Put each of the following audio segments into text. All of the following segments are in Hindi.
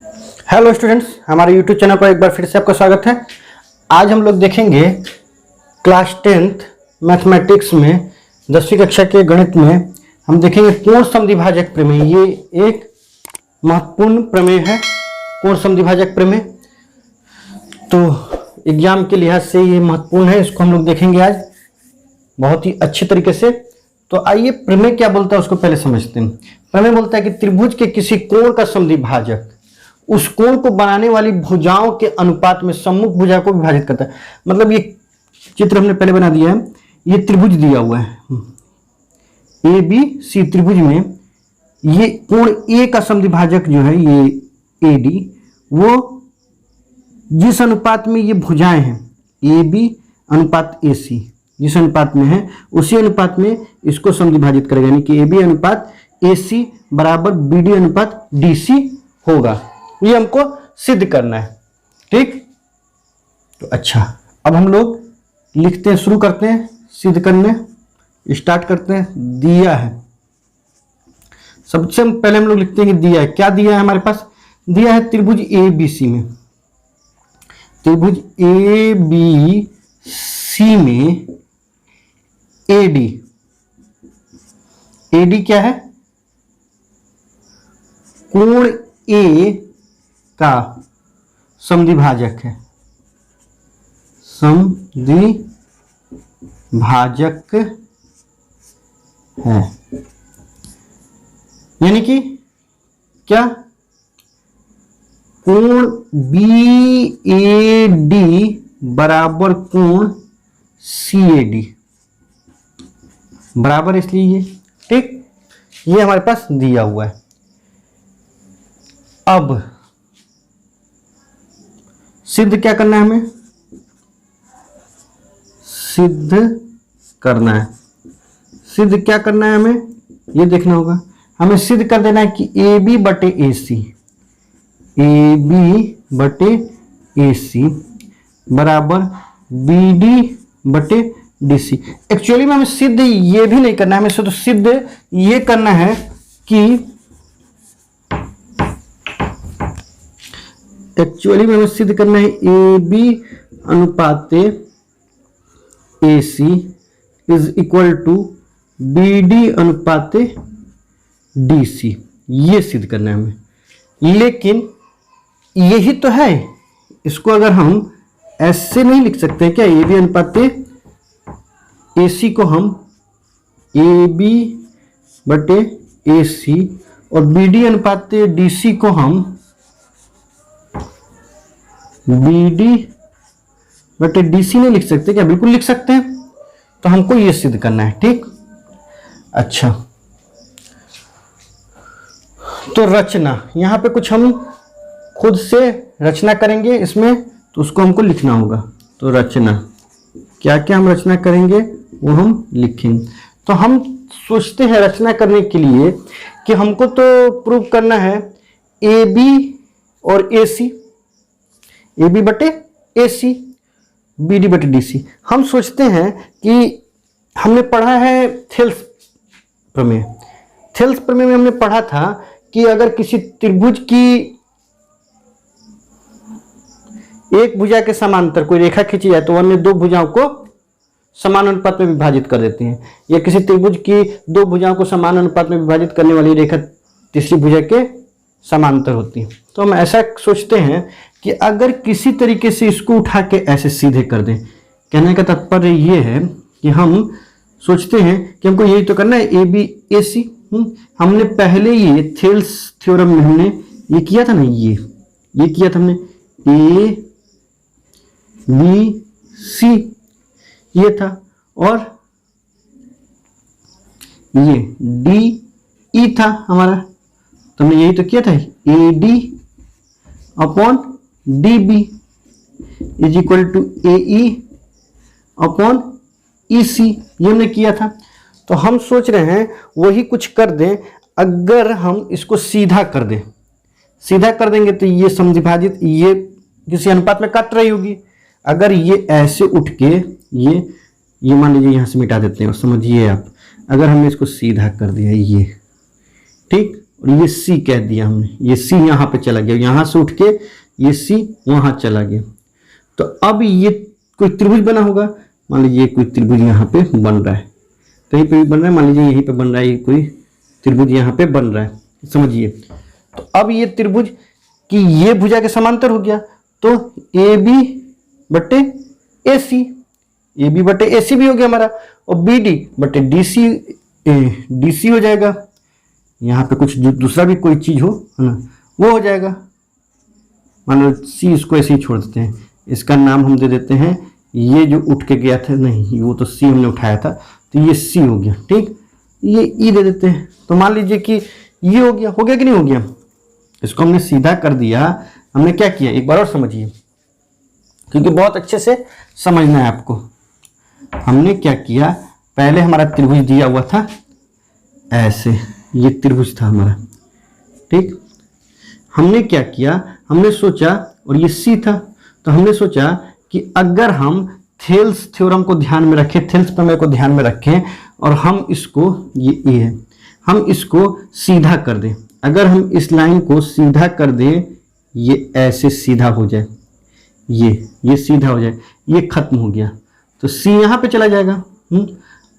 हेलो स्टूडेंट्स, हमारे यूट्यूब चैनल पर एक बार फिर से आपका स्वागत है। आज हम लोग देखेंगे क्लास 10th मैथमेटिक्स में 10वीं कक्षा के गणित में हम देखेंगे कोण समद्विभाजक प्रमेय। ये एक महत्वपूर्ण प्रमेय है, कोण समद्विभाजक प्रमेय। तो एग्जाम के लिहाज से ये महत्वपूर्ण है, इसको हम लोग देखेंगे आज बहुत ही अच्छे तरीके से। तो आइए प्रमेय क्या बोलता है उसको पहले समझते हैं। प्रमेय बोलता है कि त्रिभुज के किसी कोण का समद्विभाजक उस कोण को बनाने वाली भुजाओं के अनुपात में सम्मुख भुजा को विभाजित करता है। मतलब ये चित्र हमने पहले बना दिया है, ये त्रिभुज दिया हुआ है ए बी सी त्रिभुज में ये कोण ए का समद्विभाजक जो है ये ए डी, वो जिस अनुपात में ये भुजाएं हैं ए बी अनुपात ए सी जिस अनुपात में है उसी अनुपात में इसको समद्विभाजित करेगा, यानी कि ए बी अनुपात ए सी बराबर बी डी अनुपात डी सी होगा। ये हमको सिद्ध करना है, ठीक। तो अच्छा, अब हम लोग लिखते हैं, शुरू करते हैं, सिद्ध करने स्टार्ट करते हैं। दिया है, सबसे पहले हम लोग लिखते हैं कि दिया है। क्या दिया है हमारे पास? दिया है त्रिभुज ए बी सी में, त्रिभुज ए बी सी में एडी, एडी क्या है? कोण ए का समद्विभाजक है, समद्विभाजक है। यानी कि क्या? कोण बी ए डी बराबर कोण सी ए डी बराबर, इसलिए ये ठीक, ये हमारे पास दिया हुआ है। अब सिद्ध क्या करना है हमें? सिद्ध करना है। सिद्ध क्या करना है हमें? ये देखना होगा। हमें सिद्ध कर देना है कि ए बी बटे ए सी, ए बी बटे ए सी बराबर बी डी बटे डी सी। एक्चुअली में हमें सिद्ध ये भी नहीं करना है, हमें तो सिद्ध ये करना है कि एक्चुअली में हमें सिद्ध करना है ए बी अनुपात A C is equal to B D अनुपात डी सी, ये सिद्ध करना है हमें। लेकिन यही तो है, इसको अगर हम ऐसे नहीं लिख सकते क्या? ए बी अनुपात ए सी को हम ए बी बटे ए सी और बी डी अनुपात डी सी को हम बी डी बटे डी सी नहीं लिख सकते क्या? बिल्कुल लिख सकते हैं। तो हमको ये सिद्ध करना है, ठीक। अच्छा, तो रचना, यहां पे कुछ हम खुद से रचना करेंगे इसमें, तो उसको हमको लिखना होगा। तो रचना, क्या क्या हम रचना करेंगे वो हम लिखेंगे। तो हम सोचते हैं रचना करने के लिए कि हमको तो प्रूव करना है ए बी और ए सी, ए बी बटे ए सी, बी डी बटे डी सी। हम सोचते हैं कि हमने पढ़ा है थेल्स प्रमेय। थेल्स प्रमेय में हमने पढ़ा था कि अगर किसी त्रिभुज की एक भुजा के समांतर कोई रेखा खींची जाए तो अन्य दो भुजाओं को समान अनुपात में विभाजित कर देती है, या किसी त्रिभुज की दो भुजाओं को समान अनुपात में विभाजित करने वाली रेखा तीसरी भुजा के समांतर होती है। तो हम ऐसा सोचते हैं कि अगर किसी तरीके से इसको उठा के ऐसे सीधे कर दें। कहने का तात्पर्य ये है कि हम सोचते हैं कि हमको यही तो करना है, ए बी ए सी। हमने पहले ये थेल्स थ्योरम में हमने ये किया था ना, ये किया था हमने, ए बी सी ये था, और ये डी ई था हमारा। तो हमने यही तो किया था, A D upon D B is equal to A E upon E C, ये हमने किया था। तो हम सोच रहे हैं वही कुछ कर दें। अगर हम इसको सीधा कर दें, सीधा कर देंगे तो ये समद्विभाजित ये किसी अनुपात में कट रही होगी। अगर ये ऐसे उठ के ये मान लीजिए यहाँ से मिटा देते हैं, और समझिए आप, अगर हमने इसको सीधा कर दिया ये, ठीक, और ये सी कह दिया हमने, ये सी यहाँ पे चला गया, यहाँ से उठ के ये सी वहाँ चला गया। तो अब ये कोई त्रिभुज बना होगा, मान लीजिए कोई त्रिभुज यहाँ पे बन रहा है, कहीं पे भी बन रहा है, मान लीजिए यहीं पे बन रहा है, ये कोई त्रिभुज यहाँ पे बन रहा है, समझिए। तो अब ये त्रिभुज की ये भुजा के समांतर हो गया, तो ए बी बटे ए सी, ए बी बटे ए सी भी हो गया हमारा, और बी डी बटे डी सी हो जाएगा। यहाँ पे कुछ दूसरा भी कोई चीज हो, है ना, वो हो जाएगा। मान लो सी, इसको ऐसे ही छोड़ देते हैं, इसका नाम हम दे देते हैं, ये जो उठ के गया था, नहीं वो तो सी हमने उठाया था, तो ये सी हो गया, ठीक। ये ई दे देते हैं, तो मान लीजिए कि ये हो गया कि नहीं हो गया। इसको हमने सीधा कर दिया। हमने क्या किया, एक बार और समझिए, क्योंकि बहुत अच्छे से समझना है आपको। हमने क्या किया, पहले हमारा त्रिभुज दिया हुआ था ऐसे, ये त्रिभुज था हमारा, ठीक। हमने क्या किया, हमने सोचा, और ये सी था, तो हमने सोचा कि अगर हम थेल्स थ्योरम को ध्यान में रखें, थेल्स प्रमेय को ध्यान में रखें, और हम इसको, ये ए है, हम इसको सीधा कर दें। अगर हम इस लाइन को सीधा कर दें, ये ऐसे सीधा हो जाए, ये सीधा हो जाए, ये खत्म हो गया, तो सी यहाँ पे चला जाएगा।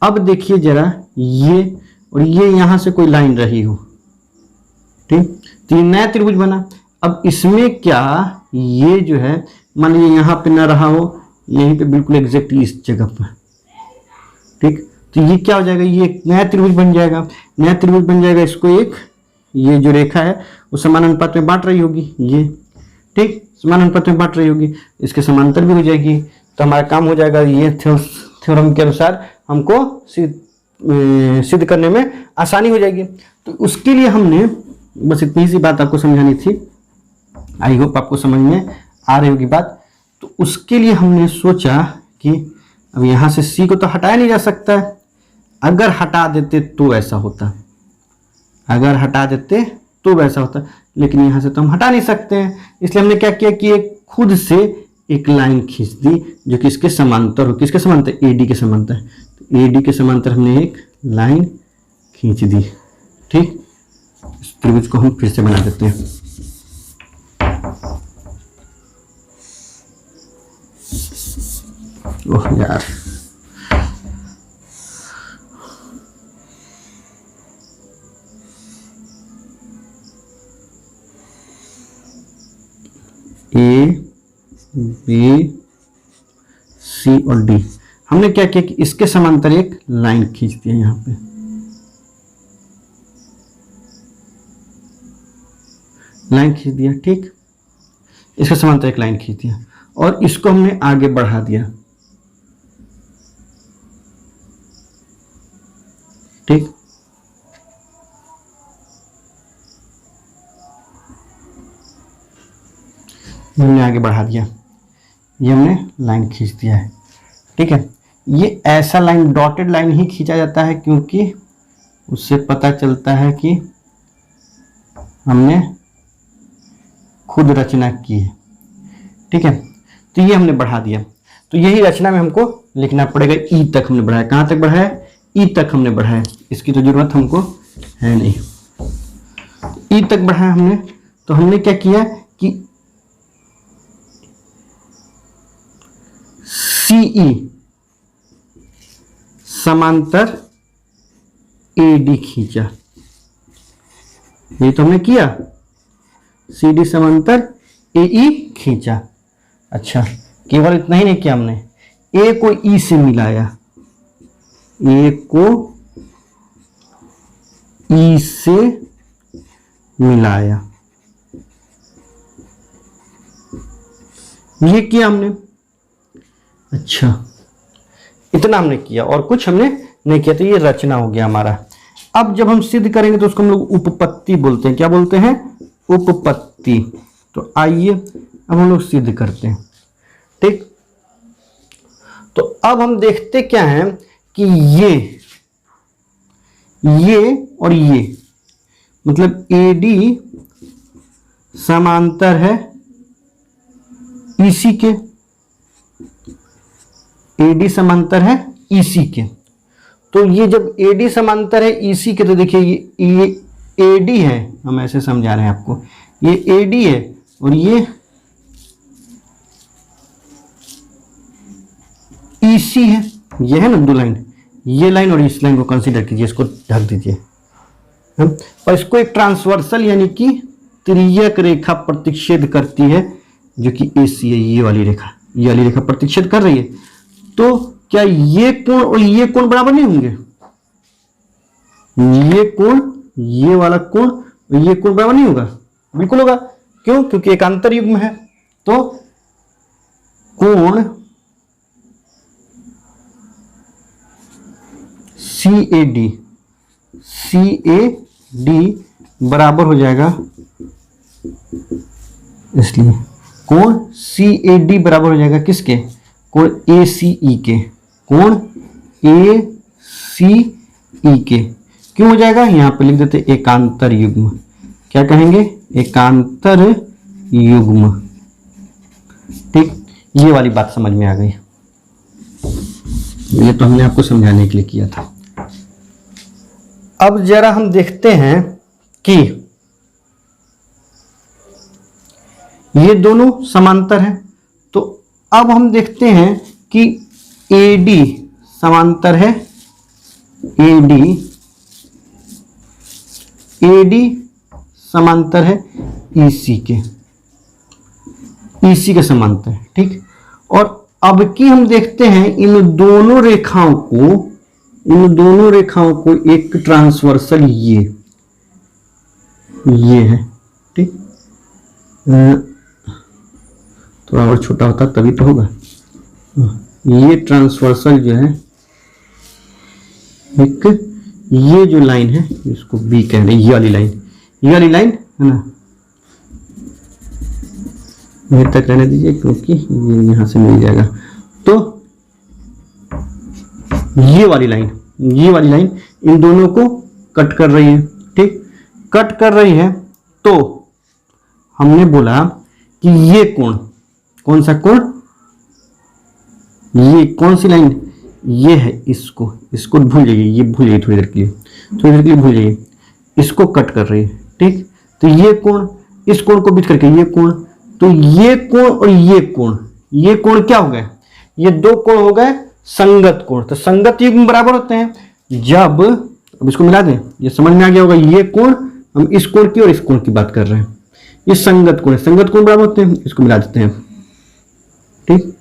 अब देखिए जरा, ये और ये यहाँ से कोई लाइन रही हो, ठीक, तो ये नया त्रिभुज बना। अब इसमें क्या, ये जो है मान लीजिए यहाँ पे ना रहा हो, यहीं पे बिल्कुल एग्जैक्ट इस जगह पर, ठीक, तो ये क्या हो जाएगा, ये एक नया त्रिभुज बन जाएगा। नया त्रिभुज बन जाएगा, इसको एक, ये जो रेखा है वो समान अनुपात में बांट रही होगी, ये, ठीक, समान अनुपात में बांट रही होगी, इसके समांतर भी हो जाएगी, तो हमारा काम हो जाएगा। ये थ्योरम के अनुसार हमको सिद्ध करने में आसानी हो जाएगी। तो उसके लिए हमने बस इतनी सी बात आपको समझानी थी, आई होप आपको समझ में आ रही होगी बात। तो उसके लिए हमने सोचा कि अब यहाँ से सी को तो हटाया नहीं जा सकता है, अगर हटा देते तो ऐसा होता, अगर हटा देते तो वैसा होता, लेकिन यहाँ से तो हम हटा नहीं सकते हैं, इसलिए हमने क्या किया कि एक खुद से एक लाइन खींच दी जो कि इसके समांतर हो। किसके समांतर, ए डी के समांतर। तो ए डी के समांतर हमने एक लाइन खींच दी, ठीक। इस त्रिभुज को हम फिर से बना देते हैं। ओह यार, ए बी सी और डी, हमने क्या किया कि इसके समांतर एक लाइन खींच दिया, यहाँ पे लाइन खींच दिया, ठीक, इसके समांतर एक लाइन खींच दिया, और इसको हमने आगे बढ़ा दिया, ठीक। हमने आगे बढ़ा दिया, ये हमने लाइन खींच दिया है, ठीक है। ये ऐसा लाइन, डॉटेड लाइन ही खींचा जाता है, क्योंकि उससे पता चलता है कि हमने खुद रचना की है, ठीक है। तो ये हमने बढ़ा दिया, तो यही रचना में हमको लिखना पड़ेगा। ई तक हमने बढ़ाया, कहाँ तक बढ़ाया, ई तक हमने बढ़ाया, इसकी तो जरूरत हमको है नहीं, ई तक बढ़ाया हमने। तो हमने क्या किया कि सीई समांतर एडी खींचा, ये तो हमने किया, सी डी समांतर एई खींचा। अच्छा, केवल इतना ही नहीं किया हमने, ए को ई से मिलाया, ए को ई से मिलाया, ये किया हमने। अच्छा, इतना हमने किया और कुछ हमने नहीं किया, तो ये रचना हो गया हमारा। अब जब हम सिद्ध करेंगे तो उसको हम लोग उपपत्ति बोलते हैं। क्या बोलते हैं? उपपत्ति। तो आइए अब हम लोग सिद्ध करते हैं, ठीक। तो अब हम देखते क्या हैं कि ये और ये मतलब AD समांतर है EC के, AD समांतर है EC के। तो ये जब AD समांतर है EC के, तो देखिए ये AD है, हम ऐसे समझा रहे हैं आपको, ये AD है और ये EC है, ये है ना दो लाइन, ये लाइन और इस लाइन को कंसीडर कीजिए, इसको ढक दीजिए और इसको एक ट्रांसवर्सल यानी कि तिर्यक रेखा प्रतिच्छेद करती है जो कि AC है, ये वाली रेखा प्रतिच्छेद कर रही है। तो क्या ये कोण और ये कोण बराबर नहीं होंगे? ये कोण, ये वाला कोण और ये कोण बराबर नहीं होगा? बिल्कुल होगा। क्यों? क्योंकि एकांतर युग्म है। तो कोण CAD बराबर हो जाएगा, इसलिए कोण CAD बराबर हो जाएगा किसके? कोण ACE के, कोण ACE के। क्यों हो जाएगा? यहां पे लिख देते एकांतर युग्म। क्या कहेंगे? एकांतर युग्म। ठीक, ये वाली बात समझ में आ गई। ये तो हमने आपको समझाने के लिए किया था। अब जरा हम देखते हैं कि ये दोनों समांतर हैं, तो अब हम देखते हैं कि AD समांतर है, AD समांतर है EC के समांतर है। ठीक, और अब की हम देखते हैं इन दोनों रेखाओं को एक ट्रांसवर्सल ये है। ठीक, थोड़ा और छोटा होता तभी तो होगा। ये ट्रांसवर्सल जो है, एक ये जो लाइन है इसको B कह रहे हैं, ये वाली लाइन है ना, यहीं तक रहने दीजिए क्योंकि ये यहां से मिल जाएगा। तो ये वाली लाइन इन दोनों को कट कर रही है। ठीक, कट कर रही है। तो हमने बोला कि ये कोण, कौन सा कोण? ये कौन सी लाइन? ये है, इसको भूल जाइए, ये भूल जाइए, थोड़ी देर के लिए भूल जाइए, इसको कट कर रही है। ठीक, तो ये कोण, इस कोण को बीच करके ये कोण, तो ये कोण और ये कोण क्या हो गए? ये दो कोण हो गए संगत कोण। तो संगत युग्म बराबर होते हैं जब, अब इसको मिला दें, ये समझ में आ गया होगा। ये कोण, हम इस कोण की और इस कोण की बात कर रहे हैं, ये संगत कोण है, संगत कोण बराबर होते हैं, इसको मिला देते हैं। ठीक,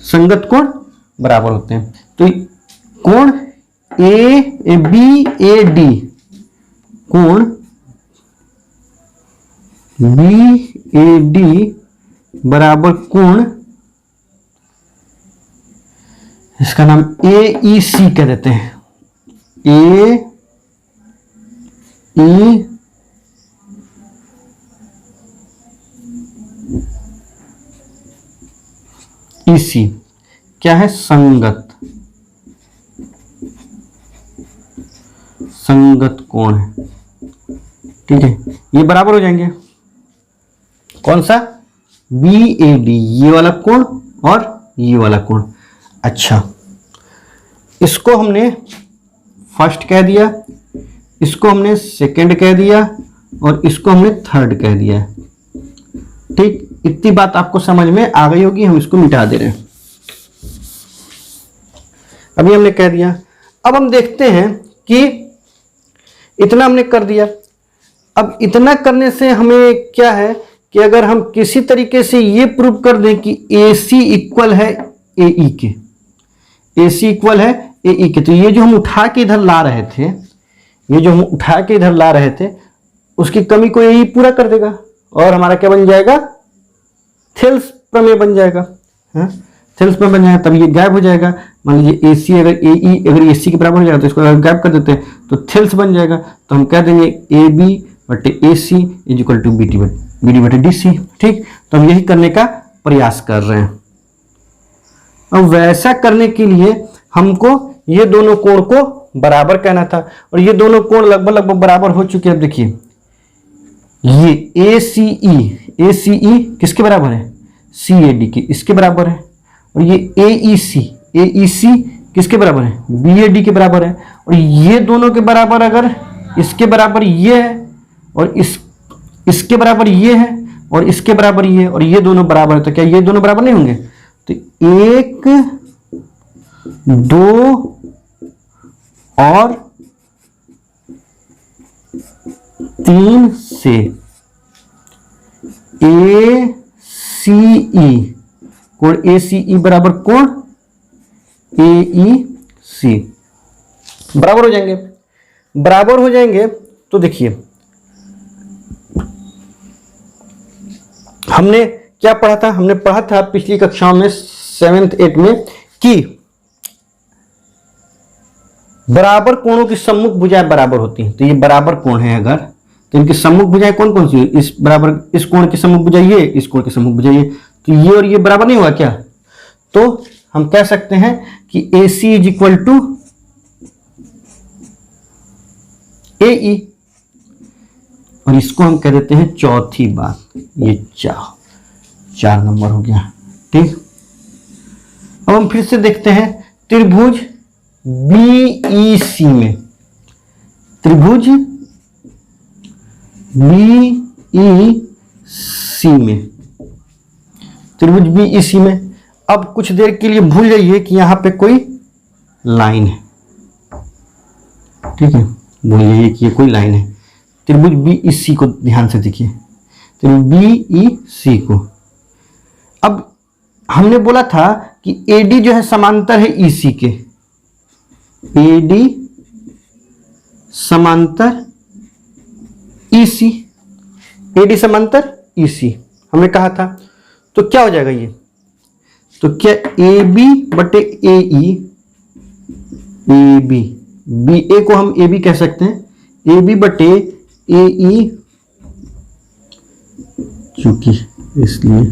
संगत कोण बराबर होते हैं। तो कोण BAD, कोण BAD बराबर कोण, इसका नाम AEC कह देते हैं, AEC क्या है? संगत कोण है। ठीक है, ये बराबर हो जाएंगे कौन सा? BAD, ये वाला कोण और ये वाला कोण। अच्छा, इसको हमने फर्स्ट कह दिया, इसको हमने सेकंड कह दिया और इसको हमने थर्ड कह दिया। ठीक, इतनी बात आपको समझ में आ गई होगी। हम इसको मिटा दे रहे हैं, अभी हमने कह दिया। अब हम देखते हैं कि इतना हमने कर दिया। अब इतना करने से हमें क्या है कि अगर हम किसी तरीके से ये प्रूव कर दें कि AC इक्वल है AE के, AC इक्वल है AE के, तो ये जो हम उठा के इधर ला रहे थे, उसकी कमी को AE पूरा कर देगा और हमारा क्या बन जाएगा? थेल्स प्रमेय बन जाएगा। थेल्स प्रमेय बन जाएगा, तब ये गायब हो जाएगा। मान लीजिए AC अगर AC के बराबर हो जाएगा तो इसको अगर गायब कर देते हैं तो थेल्स बन जाएगा। तो हम कह देंगे AB बटे AC is equal to BD बटे DC। ठीक, तो हम यही करने का प्रयास कर रहे हैं। अब वैसा करने के लिए हमको ये दोनों कोण को बराबर कहना था और ये दोनों कोण लगभग बराबर हो चुके हैं। अब देखिए, ये ACE किसके बराबर है? CAD के, इसके बराबर है। और ये AEC किसके बराबर है? BAD के बराबर है। और ये दोनों के बराबर अगर इसके बराबर ये है और इसके बराबर ये है और इसके बराबर ये है और ये दोनों बराबर है, तो क्या ये दोनों बराबर नहीं होंगे? तो 1 2 और 3 से ACE कोण ACE बराबर कोण AEC बराबर हो जाएंगे। बराबर हो जाएंगे तो देखिए हमने क्या पढ़ा था? हमने पढ़ा था पिछली कक्षाओं में 7th 8th में कि बराबर कोणों की सम्मुख भुजाएं बराबर होती हैं। तो ये बराबर कोण है अगर, तो इनकी सम्मुख भुजाएं कौन कौन सी है? इस बराबर इस कोण की सम्मुख भुजा ये, इस कोण की सम्मुख भुजा ये, तो ये और ये बराबर नहीं हुआ क्या? तो हम कह सकते हैं कि AC is equal to AE और इसको हम कह देते हैं चौथी बात। ये 4 नंबर हो गया। ठीक, अब हम फिर से देखते हैं त्रिभुज BEC में, त्रिभुज BEC में, त्रिभुज BEC में अब कुछ देर के लिए भूल जाइए कि यहां पे कोई लाइन है। ठीक है, भूल जाइए कि ये कोई लाइन है। त्रिभुज BEC को ध्यान से देखिए, त्रिभुज BEC को। अब हमने बोला था कि AD जो है समांतर है EC के, AD समांतर EC, AD समांतर EC हमने कहा था। तो क्या हो जाएगा ये? तो क्या AB बटे AE, AB BA को हम AB कह सकते हैं, AB बटे AE चूंकि इसलिए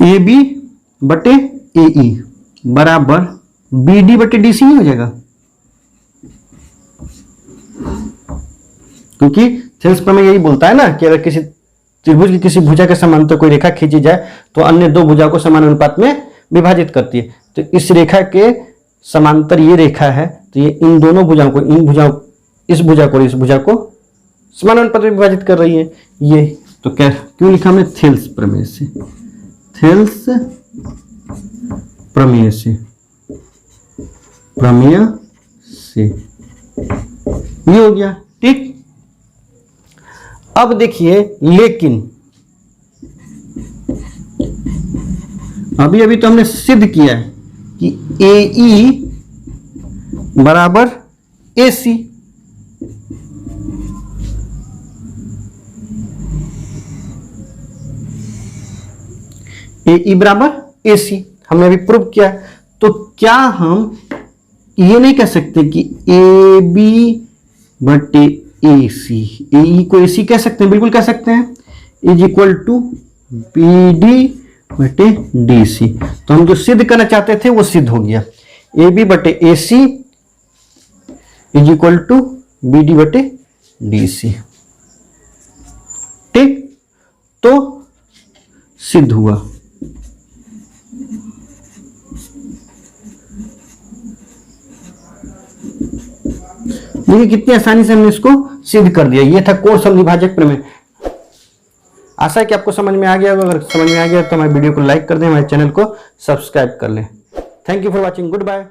AB बटे AE बराबर BD बटे DC ही हो जाएगा, क्योंकि थेल्स प्रमेय यही बोलता है ना कि अगर किसी त्रिभुज की किसी भुजा के समांतर कोई रेखा खींची जाए तो अन्य दो भुजाओं को समान अनुपात में विभाजित करती है। तो इस रेखा के समांतर ये रेखा है, तो ये इन दोनों भुजाओं को, इन भुजाओं, इस भुजा को और इस भुजा को समान अनुपात में विभाजित कर रही है ये। तो क्या क्यों लिखा हमने? थेल्स प्रमेय से, थेल्स प्रमेय से, प्रमेय से ये हो गया। ठीक, अब देखिए लेकिन अभी तो हमने सिद्ध किया है कि AE बराबर AC, AE बराबर AC हमने अभी प्रूव किया। तो क्या हम ये नहीं कह सकते कि AB बटे AC, AE को AC कह सकते हैं? बिल्कुल कह सकते हैं, इज इक्वल टू BD बटे DC। तो हम जो सिद्ध करना चाहते थे वो सिद्ध हो गया, AB बटे AC is equal to BD बटे DC। ठीक, तो सिद्ध हुआ। देखिए कितनी आसानी से हमने इसको सिद्ध कर दिया। ये था कोण समद्विभाजक प्रमेय। आशा है कि आपको समझ में आ गया होगा। अगर समझ में आ गया तो हमारे वीडियो को लाइक कर दें, हमारे चैनल को सब्सक्राइब कर लें। Thank you for watching, good bye.